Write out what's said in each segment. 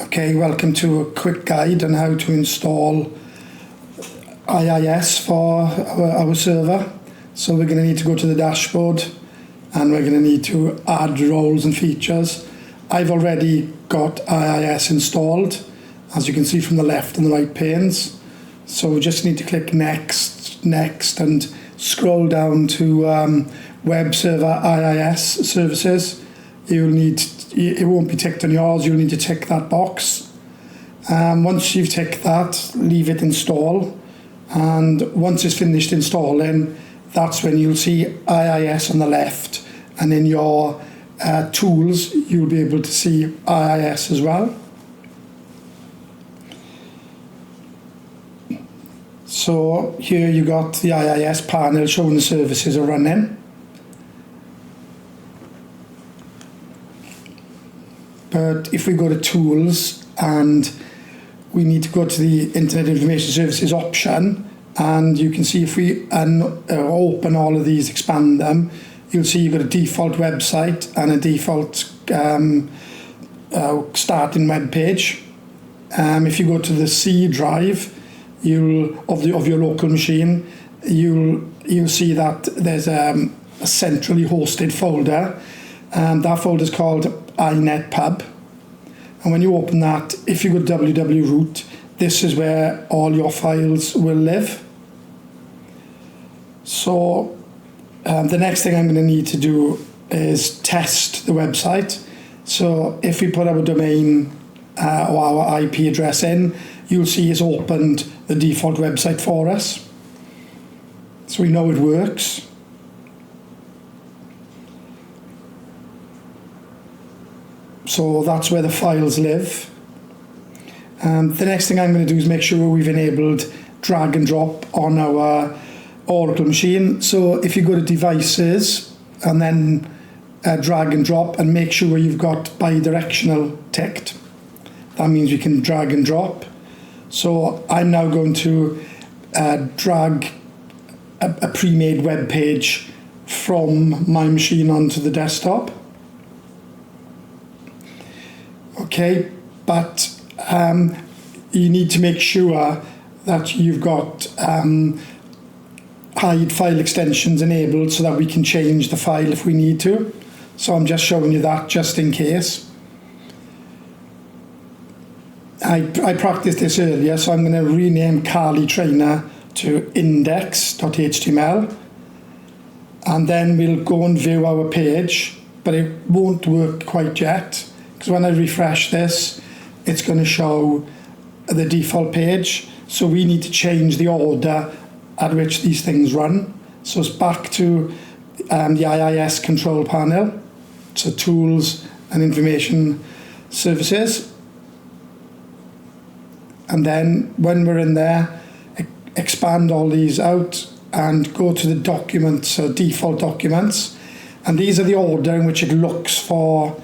Okay, welcome to a quick guide on how to install IIS for our server. So we're going to need to go to the dashboard and we're going to need to add roles and features. I've already got IIS installed, as you can see from the left and the right panes. So we just need to click next, and scroll down to web server IIS services. It won't be ticked on yours, you'll need to tick that box. Once you've ticked that, leave it install. And once it's finished installing, that's when you'll see IIS on the left. And in your tools, you'll be able to see IIS as well. So here you got the IIS panel showing the services are running. But if we go to tools and we need to go to the Internet Information Services option, and you can see if we open all of these, expand them, you'll see you've got a default website and a default starting web page. If you go to the C drive of your local machine, you'll see that there's a centrally hosted folder, and that folder is called inetpub. And when you open that, if you go to www.root, this is where all your files will live. So the next thing I'm going to need to do is test the website. So if we put our domain or our IP address in, you'll see it's opened the default website for us. So we know it works. So that's where the files live. The next thing I'm going to do is make sure we've enabled drag and drop on our Oracle machine. So if you go to devices and then drag and drop, and make sure you've got bidirectional ticked, that means we can drag and drop. So I'm now going to drag a pre-made web page from my machine onto the desktop. Okay, but you need to make sure that you've got hide file extensions enabled so that we can change the file if we need to. So I'm just showing you that just in case. I practiced this earlier, so I'm going to rename Kali Trainer to index.html, and then we'll go and view our page, but it won't work quite yet, because when I refresh this, it's going to show the default page. So we need to change the order at which these things run. So it's back to the IIS control panel, so tools and information services. And then when we're in there, expand all these out and go to the documents, so default documents. And these are the order in which it looks for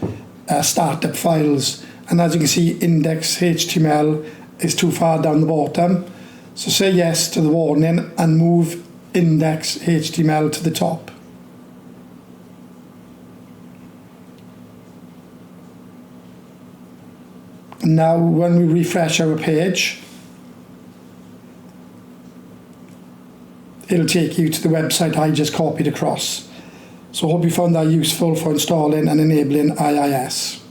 startup files. And as you can see, index.html is too far down the bottom. So say yes to the warning and move index.html to the top. And now when we refresh our page, it'll take you to the website I just copied across. So I hope you found that useful for installing and enabling IIS.